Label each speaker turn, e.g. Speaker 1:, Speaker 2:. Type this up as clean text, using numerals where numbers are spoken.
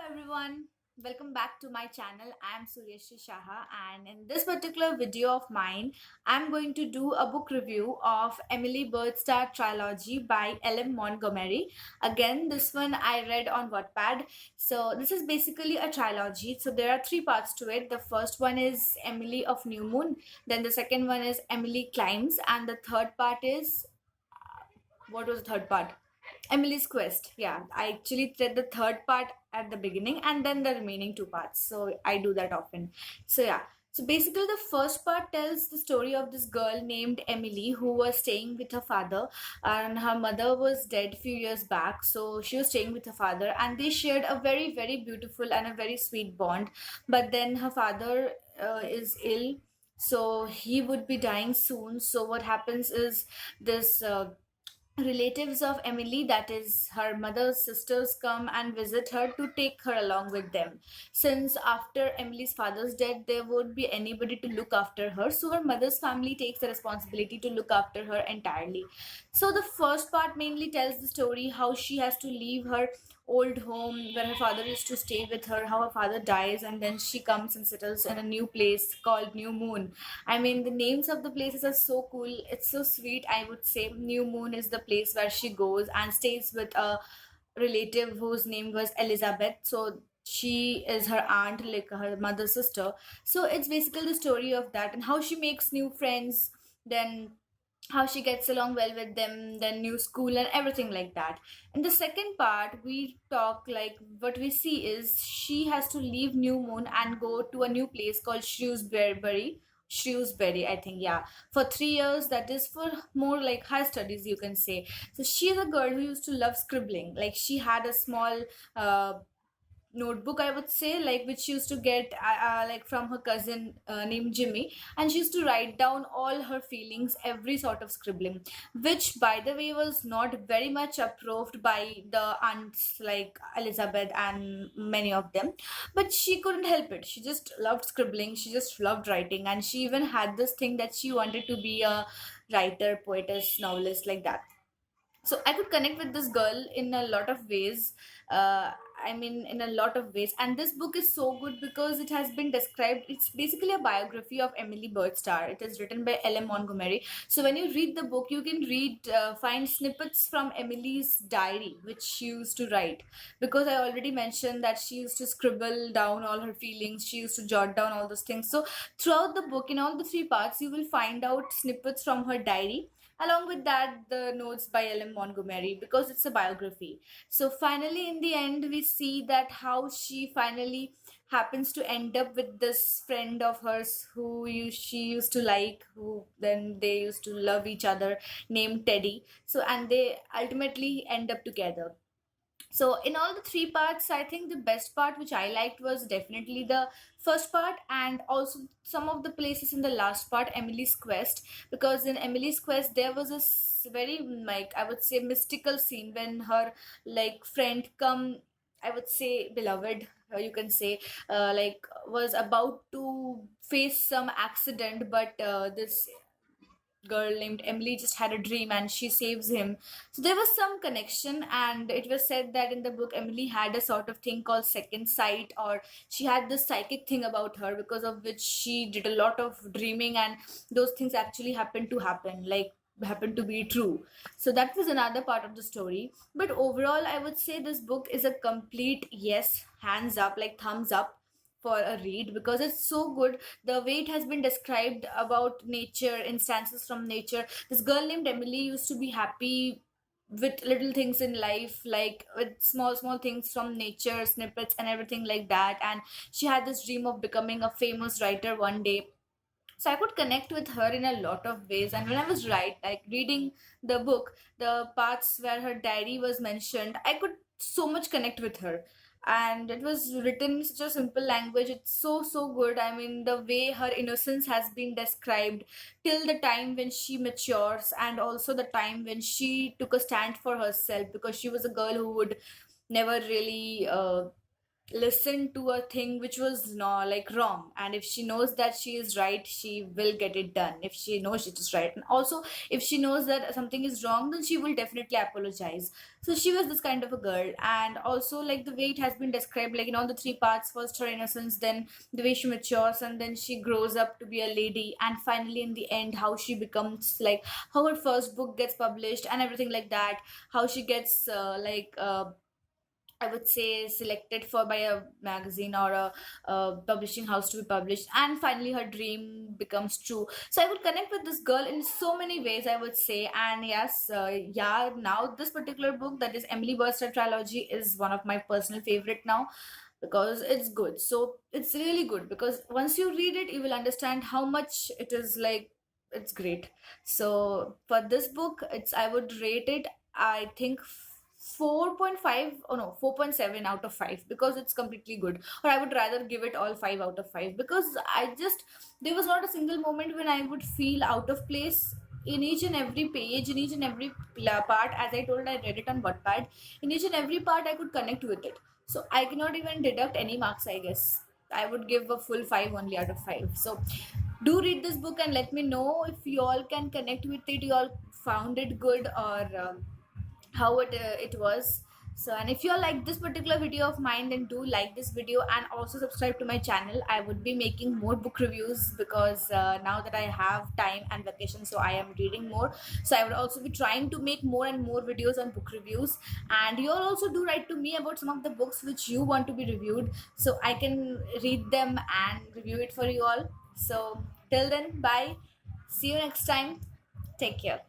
Speaker 1: everyone, welcome back to my channel. I'm Suryasri and in this particular video of mine, I'm going to do a book review of Emily Byrd Starr Trilogy by L.M. Montgomery. Again, this one I read on Wattpad. So this is basically a trilogy. So there are three parts to it. The first one is Emily of New Moon, then the second one is Emily Climbs, and the third part is what was the third part? Emily's Quest. Yeah, I actually read the third part at the beginning and then the remaining two parts. So I do that often. So yeah. So basically, the first part tells the story of this girl named Emily who was staying with her father, and her mother was dead few years back. So she was staying with her father, and they shared a very, very beautiful and a very sweet bond. But then her father is ill, so he would be dying soon. So what happens is this. Relatives of Emily, that is her mother's sisters, come and visit her to take her along with them. Since after Emily's father's death, there won't be anybody to look after her, so her mother's family takes the responsibility to look after her entirely. So the first part mainly tells the story how she has to leave her old home where her father used to stay with her, how her father dies, and then she comes and settles in a new place called New Moon. I mean, the names of the places are so cool. It's so sweet. I would say New Moon is the place where she goes and stays with a relative whose name was Elizabeth. So she is her aunt, like her mother's sister. So it's basically the story of that and how she makes new friends, then how she gets along well with them, then new school and everything like that. In the second part, we talk like what we see is she has to leave New Moon and go to a new place called Shrewsbury, I think, yeah, for 3 years. That is for more like higher studies, you can say. So she's a girl who used to love scribbling. Like she had a small notebook, I would say, like which she used to get like from her cousin named Jimmy, and she used to write down all her feelings, every sort of scribbling, which by the way was not very much approved by the aunts like Elizabeth and many of them, but she couldn't help it. She just loved scribbling, she just loved writing, and she even had this thing that she wanted to be a writer, poetess, novelist, like that. So I could connect with this girl in a lot of ways. I mean, in a lot of ways. And this book is so good because it has been described. It's basically a biography of Emily Byrd Starr. It is written by L.M. Montgomery. So when you read the book, you can find snippets from Emily's diary, which she used to write. Because I already mentioned that she used to scribble down all her feelings. She used to jot down all those things. So throughout the book, in all the three parts, you will find out snippets from her diary. Along with that, the notes by L.M. Montgomery, because it's a biography. So finally, in the end, we see that how she finally happens to end up with this friend of hers she used to like, who then they used to love each other, named Teddy. So and they ultimately end up together. So in all the three parts, I think the best part which I liked was definitely the first part, and also some of the places in the last part, Emily's Quest. Because in Emily's Quest there was a very, like, I would say, mystical scene when her like friend come, I would say beloved, you can say, like was about to face some accident, but this girl named Emily just had a dream and she saves him. So there was some connection, and it was said that in the book, Emily had a sort of thing called second sight, or she had this psychic thing about her because of which she did a lot of dreaming, and those things actually happened to happen, like happened to be true. So that was another part of the story. But overall, I would say this book is a complete yes, hands up, like thumbs up for a read, because it's so good. The way it has been described about nature, instances from nature. This girl named Emily used to be happy with little things in life, like with small small things from nature, snippets and everything like that, and she had this dream of becoming a famous writer one day. So I could connect with her in a lot of ways. And when I was like reading the book, the parts where her diary was mentioned, I could so much connect with her. And it was written in such a simple language. It's so good. I mean, the way her innocence has been described till the time when she matures, and also the time when she took a stand for herself, because she was a girl who would never really listen to a thing which was no like wrong, and if she knows that she is right, she will get it done if she knows it is right. And also, if she knows that something is wrong, then she will definitely apologize. So she was this kind of a girl. And also, like, the way it has been described, like in all the three parts: first her innocence, then the way she matures, and then she grows up to be a lady, and finally in the end how she becomes, like, how her first book gets published and everything like that, how she gets I would say selected for by a magazine or a publishing house to be published, and finally her dream becomes true. So I would connect with this girl in so many ways, I would say. And yes, yeah, now this particular book, that is Emily Byrd Starr Trilogy, is one of my personal favorite now, because it's good. So it's really good, because once you read it, you will understand how much it is, like, it's great. So for this book, it's, I would rate it, I think, 4.5, oh no, 4.7 out of 5, because it's completely good. Or I would rather give it all 5 out of 5, because I just, there was not a single moment when I would feel out of place. In each and every page, in each and every part, as I told, I read it on Wattpad. In each and every part, I could connect with it. So I cannot even deduct any marks, I guess. I would give a full 5 only out of 5. So do read this book and let me know if you all can connect with it, you all found it good, or how it was. So, and if you all like this particular video of mine, then do like this video and also subscribe to my channel. I would be making more book reviews, because now that I have time and vacation, so I am reading more. So I would also be trying to make more and more videos on book reviews. And you all also do write to me about some of the books which you want to be reviewed, so I can read them and review it for you all. So till then, bye, see you next time, take care.